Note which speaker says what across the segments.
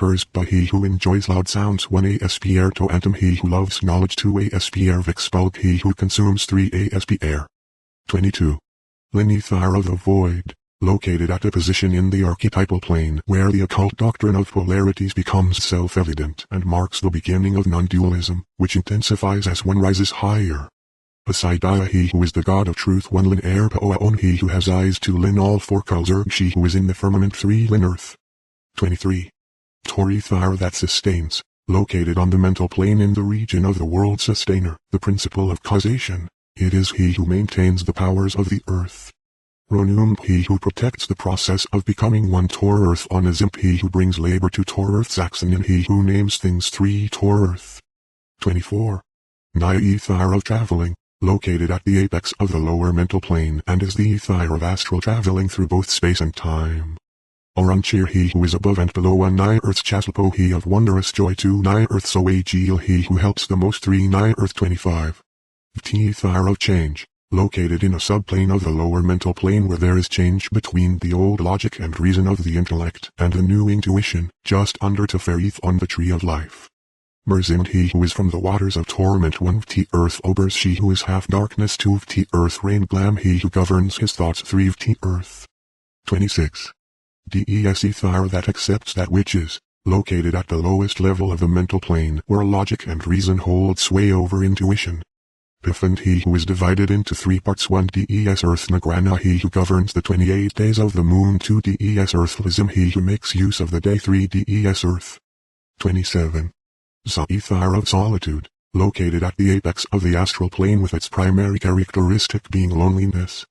Speaker 1: cursed by he who enjoys loud sounds. 1 aspr to antum he who loves knowledge. 2 aspr vixpulg he who consumes. 3 aspr. 22. Linethar of the void, located at a position in the archetypal plane where the occult doctrine of polarities becomes self-evident and marks the beginning of non-dualism, which intensifies as one rises higher. Poseidon he who is the god of truth. 1 Lin air Paoaon he who has eyes. 2 Lin all 4 Kulzurg she who is in the firmament. 3 Lin earth. 23. Torithar that sustains, located on the mental plane in the region of the world sustainer, the principle of causation. It is he who maintains the powers of the earth. Ronum he who protects the process of becoming one. Tor earth on a zimp he who brings labor to Tor earth. Saxonin he who names things. 3 Tor earth. 24. Niethar of traveling, located at the apex of the lower mental plane and is the ether of astral traveling through both space and time. Oranchir he who is above and below. 1 Nigh earth's Chaslapo he of wondrous joy. 2 Nigh earth's Oagil he who helps the most. 3 Nigh earth. 25. Ether of change, located in a subplane of the lower mental plane where there is change between the old logic and reason of the intellect and the new intuition, just under Teferith on the tree of life. Merzim he who is from the waters of torment. 1 Vt earth Obers she who is half darkness. 2 Vt earth Rain Glam he who governs his thoughts. 3 Vt earth. 26. Des ether that accepts that which is, located at the lowest level of the mental plane where logic and reason hold sway over intuition. Piffand he who is divided into 3 parts. 1 Des earth Nagrana he who governs the 28 days of the moon. 2 Des earth Lizim he who makes use of the day. 3 Des earth. 27. Ether of solitude, located at the apex of the astral plane with its primary characteristic being loneliness.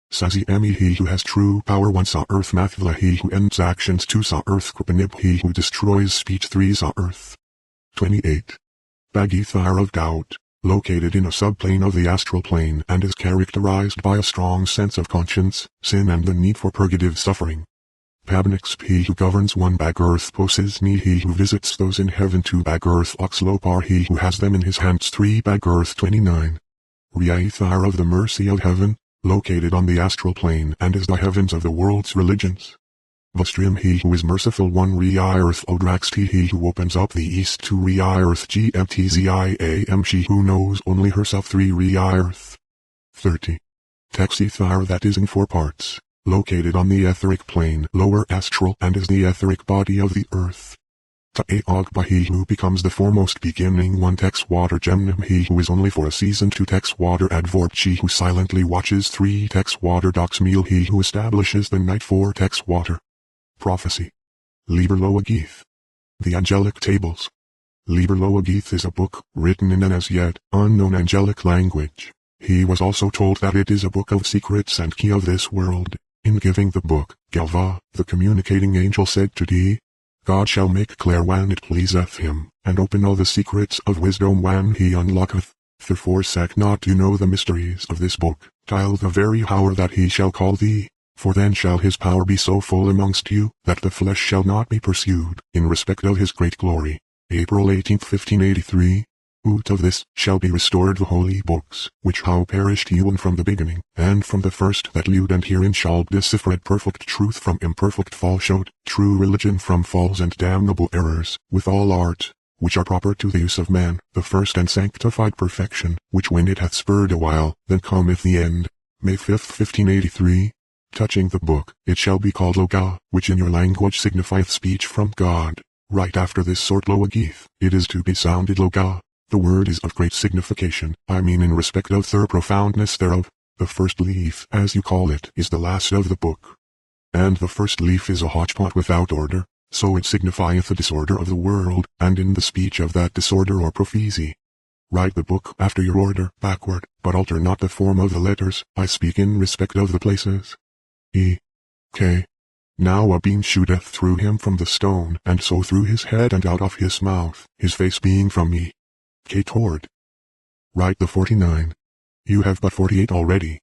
Speaker 1: Saziami he who has true power. 1 Sa earth Mathvla he who ends actions. 2 Sa earth Kripanib he who destroys speech. 3 Sa earth. 28. Bagethar of doubt, located in a subplane of the astral plane and is characterized by a strong sense of conscience, sin and the need for purgative suffering. Pabnix he who governs. 1 Bag earth Posisni he who visits those in heaven. 2 Bag earth Oxlopar he who has them in his hands. 3 Bag earth. 29. Riaithar of the mercy of heaven, located on the astral plane and is the heavens of the world's religions. Vastrim he who is merciful. 1 Ria earth Odraxti he who opens up the east. 2 Ria earth Gmtziam she who knows only herself. 3 Ria earth. 30. Texithar that is in 4 parts, located on the etheric plane lower astral and is the etheric body of the earth. Ta'eogba he who becomes the foremost beginning. 1 Tex water Gemnim he who is only for a season. 2 Tex water Advorp she who silently watches. 3 Tex water Doxmeal he who establishes the night. 4 Tex water. Prophecy. Liber Loagith. The Angelic Tables. Liber Loagith is a book written in an as yet unknown angelic language. He was also told that it is a book of secrets and key of this world. In giving the book, Galva, the communicating angel said to D, God shall make clear when it pleaseth him, and open all the secrets of wisdom when he unlocketh. Therefore sack not to know the mysteries of this book, till the very hour that he shall call thee. For then shall his power be so full amongst you, that the flesh shall not be pursued, in respect of his great glory. April 18, 1583. Out of this shall be restored the holy books, which how perished even from the beginning, and from the first that lewd and herein shall deciphered perfect truth from imperfect falsehood, true religion from false and damnable errors, with all art, which are proper to the use of man, the first and sanctified perfection, which when it hath spurred a while, then cometh the end. May 5, 1583. Touching the book, it shall be called Loga, which in your language signifieth speech from God. Right after this sort Loagith, it is to be sounded Loga. The word is of great signification, I mean in respect of the profoundness thereof. The first leaf, as you call it, is the last of the book. And the first leaf is a hodgepodge without order, so it signifieth the disorder of the world, and in the speech of that disorder or prophecy. Write the book after your order, backward, but alter not the form of the letters. I speak in respect of the places. E. K. Now a beam shooteth through him from the stone, and so through his head and out of his mouth, his face being from me. K. Toward. Write the 49. You have but 48 already.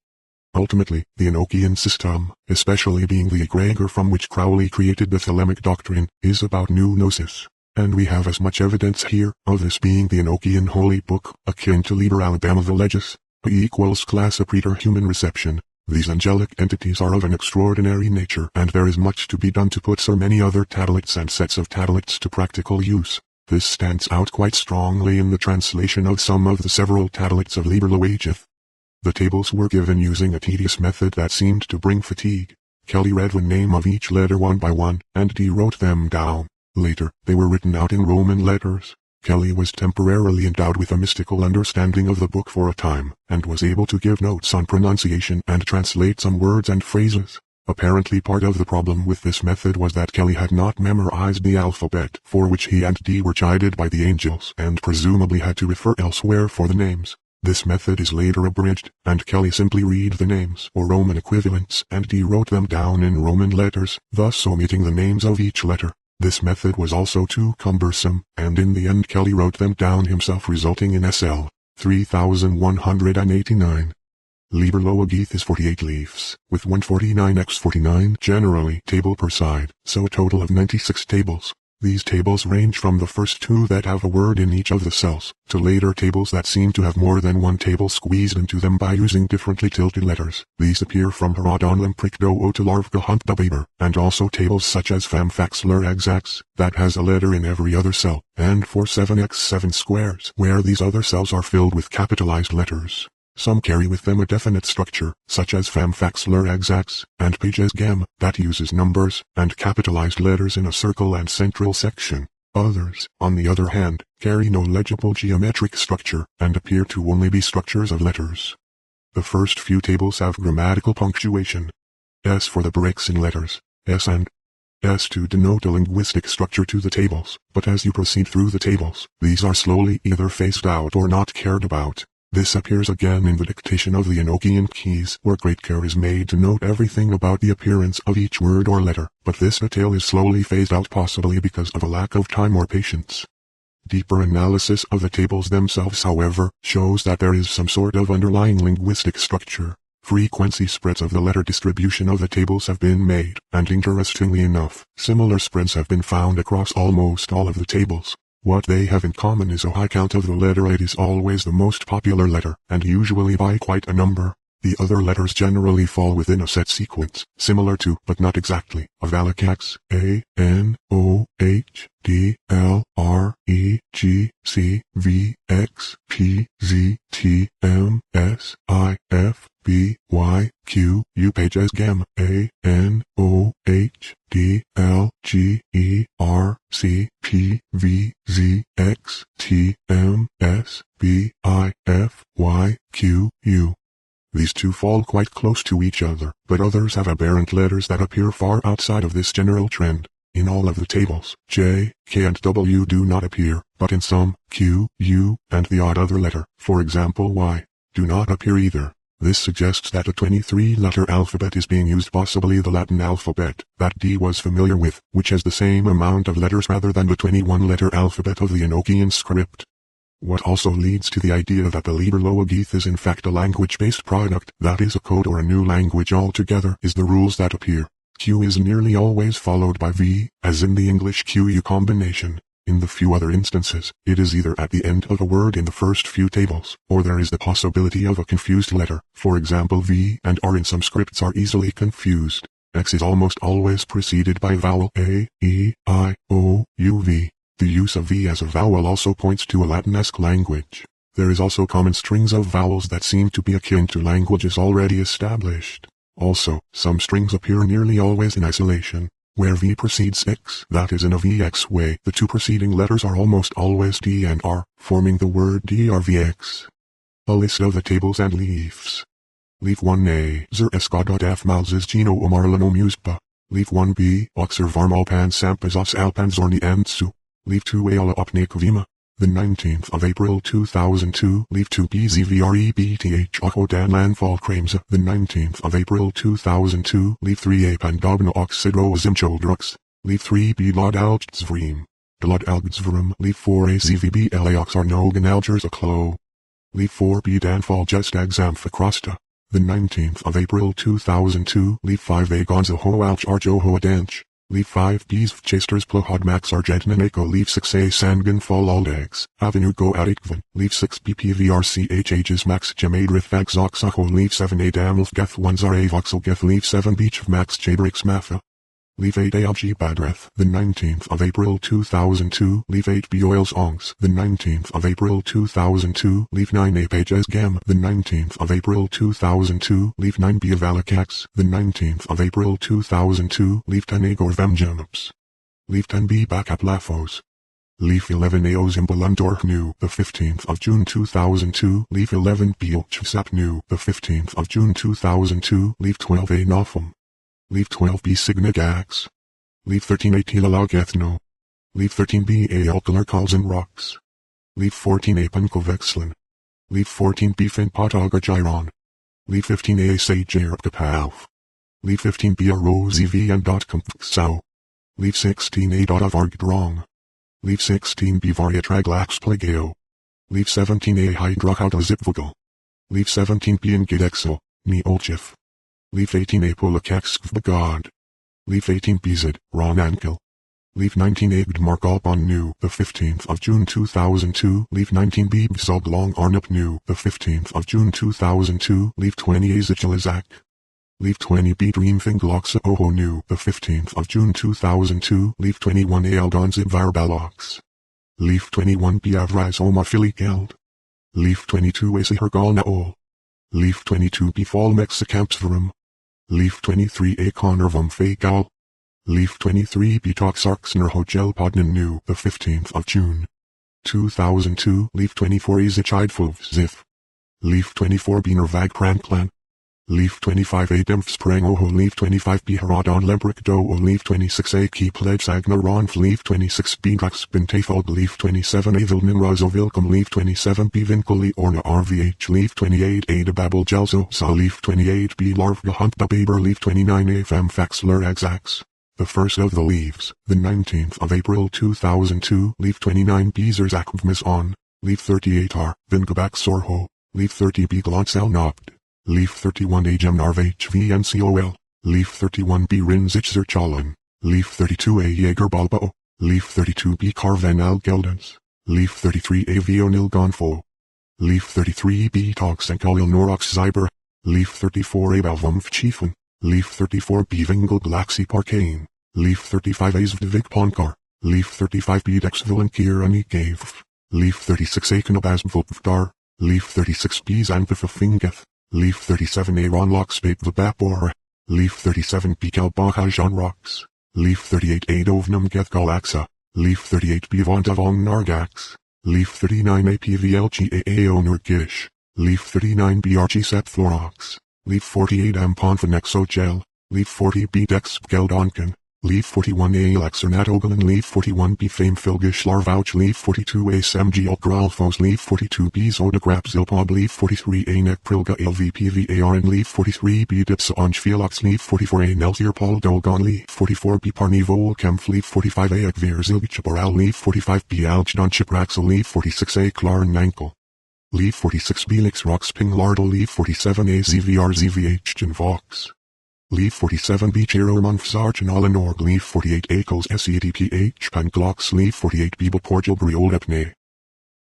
Speaker 1: Ultimately, the Enokian system, especially being the egregor from which Crowley created the Thelemic doctrine, is about new gnosis. And we have as much evidence here of this being the Enokian holy book, akin to Liber Alabama the Legis, P equals class a preter human reception, These angelic entities are of an extraordinary nature, and there is much to be done to put so many other tablets and sets of tablets to practical use. This stands out quite strongly in the translation of some of the several tablets of Liber Loatheth. The tables were given using a tedious method that seemed to bring fatigue. Kelly read the name of each letter one by one, and Dee wrote them down. Later, they were written out in Roman letters. Kelly was temporarily endowed with a mystical understanding of the book for a time, and was able to give notes on pronunciation and translate some words and phrases. Apparently part of the problem with this method was that Kelly had not memorized the alphabet, for which he and Dee were chided by the angels, and presumably had to refer elsewhere for the names. This method is later abridged, and Kelly simply read the names or Roman equivalents, and Dee wrote them down in Roman letters, thus omitting the names of each letter. This method was also too cumbersome, and in the end Kelly wrote them down himself, resulting in SL 3189. Liber Loatheth is 48 leaves, with 149x49 generally table per side, so a total of 96 tables. These tables range from the first two that have a word in each of the cells, to later tables that seem to have more than one table squeezed into them by using differently tilted letters. These appear from Herodon Limpric to Larvga Hunt Baber, and also tables such as Famfaxler Xx, that has a letter in every other cell, and for 7x7 squares, where these other cells are filled with capitalized letters. Some carry with them a definite structure, such as Famfaxler Xx, and Pages Gem, that uses numbers and capitalized letters in a circle and central section. Others, on the other hand, carry no legible geometric structure, and appear to only be structures of letters. The first few tables have grammatical punctuation. S for the breaks in letters, S and S to denote a linguistic structure to the tables, but as you proceed through the tables, these are slowly either phased out or not cared about. This appears again in the dictation of the Enokiam keys, where great care is made to note everything about the appearance of each word or letter, but this detail is slowly phased out, possibly because of a lack of time or patience. Deeper analysis of the tables themselves, however, shows that there is some sort of underlying linguistic structure. Frequency spreads of the letter distribution of the tables have been made, and interestingly enough, similar spreads have been found across almost all of the tables. What they have in common is a high count of the letter. It is always the most popular letter, and usually by quite a number. The other letters generally fall within a set sequence, similar to, but not exactly, a Valacax, A, N, O, H, D, L, R, E, G, C, V, X, P, Z, T, M, S, I, F, B, Y, Q, U. Pages Gem, A, N, O, H, D, L, G, E, R, C, P, V, Z, X, T, M, S, B, I, F, Y, Q, U. These two fall quite close to each other, but others have aberrant letters that appear far outside of this general trend. In all of the tables, J, K and W do not appear, but in some, Q, U, and the odd other letter, for example Y, do not appear either. This suggests that a 23-letter alphabet is being used, possibly the Latin alphabet that Dee was familiar with, which has the same amount of letters rather than the 21-letter alphabet of the Enokian script. What also leads to the idea that the Liber Loatheth is in fact a language-based product, that is a code or a new language altogether, is the rules that appear. Q is nearly always followed by V, as in the English QU combination. In the few other instances, it is either at the end of a word in the first few tables, or there is the possibility of a confused letter. For example, V and R in some scripts are easily confused. X is almost always preceded by vowel A, E, I, O, U, V. The use of V as a vowel also points to a Latin-esque language. There is also common strings of vowels that seem to be akin to languages already established. Also, some strings appear nearly always in isolation. Where V precedes X, that is in a VX way, the two preceding letters are almost always D and R, forming the word DRVX. A list of the tables and leaves. Leaf 1A, Zer Escadot Malzes Gino Omarlano Muspa. Leaf 1B, Oxer Varmalpan Sampazos Alpanzorni Antsu. Leaf 2A Ala Opnakvima. The 19th of April 2002, Leaf 2B ZVREBTH Ochodan Landfall Krames. The 19th of April 2002, Leaf 3A Pandogna Oxidro Zimcholdrux. Leaf 3B Lod Algzvrim. Delod Algzvrim. Leaf 4A ZVB Laox Arnogan Algers Aklo. Leaf 4B Danfall Just Exampha Crosta. The 19th of April 2002, Leaf 5A Gonzo Ho Alch Arjo Ho Adanch. Leaf 5 Bs Chasters Plohod Max Argentinenco Leaf 6A Sangan Fall Aldex, Avenue Go Adikvan, Leaf 6 BPVRCH Ages Max Gemade Rithag Zoxaho Leaf 7A Damlf Geth 1 Zara Voxel Geth Leaf 7 Beach of Max Jabrix Matha. Leaf 8 ALG Badreth, the 19th of April 2002. Leaf 8 B Oils Ongs, the 19th of April 2002. Leaf 9 A Pages Gem, the 19th of April 2002. Leaf 9 B Avalacax, the 19th of April 2002. Leaf 10 A Gorvam Janops. Leaf 10 B Backup Lafos. Leaf 11 A Ozimbalandor New, the 15th of June 2002. Leaf 11 B Ochsap New, the 15th of June 2002. Leaf 12 A Nothum. Leaf 12B Signagax. Leaf 13A Tilalagethno. Leaf 13B A Alkalar Calls and Rocks. Leaf 14A Punkovexlin. Leaf 14B Finpotaga Gyron. Leaf 15A Sage Kapalf. Leaf 15B A Rosie V and Sau. Leaf 16A Avargdrong. Leaf 16B Varia Traglax Plageo. Leaf 17A Hydrocauta Zipvogel. Leaf 17B in Gidexo, Ni Olchif. Leaf 18A Polakax Kvagod. Leaf 18 Bizid, Ron Ankel. Leaf 19 Agd Markalpon New, the 15th of June 2002. Leaf 19 B Bzog Long Arnup New, the 15th of June 2002. Leaf 20 A Zichilizak. Leaf 20 B Dreamthing Gloxa Oho New, the 15th of June 2002. Leaf 21 A Aldonzib Varbalox. Leaf 21 B Avrais Oma Geld. Leaf 22 A Sihergal Naol. Leaf 22 B Fall Mexicampsverum. Leaf 23 A Connervum Fagal. Leaf 23 B Toxarxner Hogel Podnan New, the 15th of June 2002. Leaf 24 A Zichidfulv Zif. Leaf 24 B Nervag Pranklan. Leaf 25 A Dempfsprang Oho. Leaf 25 B Haradon Lembrick Do O. Leaf 26 A Key Pledge Sagna Ronf. Leaf 26 B Drax Bintafald. Leaf 27 A Vilnin Razovilcum. Leaf 27 B Vincoli Orna RVH. Leaf 28 A Debabel Gelso Sa. Leaf 28 B Larvga Hunt Baber. Leaf 29 A Famfax Luraxax. The first of the leaves, the 19th of April 2002. Leaf 29 B Zerzakvmis On. Leaf 38 R Vingabak Sorho. Leaf 30 B Glonsel Nopt. Leaf 31 A Gemnarv HVNCOL. Leaf 31 B Rinzich Zerchalin. Leaf 32 A Jaeger Balbao. Leaf 32 B Carven Al Geldens. Leaf 33 A Vionil Gonfo. Leaf 33 B Toxenkalil Norox Zyber. Leaf 34 A Balvumf Chiefin. Leaf 34 B Vingel Blaxi Parkane. Leaf 35 A Zvdvig Ponkar. Leaf 35 B Dexvil Kirani Gave. Leaf 36 A Kanabazmvupvdar. Leaf 36 B Zanvifafingeth. Leaf 37 A Ronloxbate Vabapor. Leaf 37 B Kalbaha Jean Rocks. Leaf 38 A Dovnum Geth Galaxa. Leaf 38 B Vondavong Nargax. Leaf 39 A PVLGA Onur Gish. Leaf 39 B Archie Sep Thorox. Leaf 48 M Ponfanexo Gel. Leaf 40 B Dex Geldonkin. Leaf 41 A Lexernat Ogalin. Leaf 41 B Fame Filgish Larvouch. Leaf 42 A Samg Ulgralfos. Leaf 42 B Zodagrap Zilpog. Leaf 43 A Nek Prilga LVPVAR. And Leaf 43 B Dipsa Onch Felix. Leaf 44 A Nelsier Paul Dolgon. Leaf 44 B Parnivo Kempf. Leaf 45 A Ekvir Zilbichaparal. Leaf 45 B Aljdon Chipraxel. Leaf 46 A Klarn Nankel. Leaf 46 B Lix Roxping Lardel. Leaf 47 A ZVR ZVH Jan Vox. Leaf 47 B Cheroman Sarjan Alanorg. Leaf 48 A Kos SEDPH Panglox. Leaf 48 B Portal Briol Epne.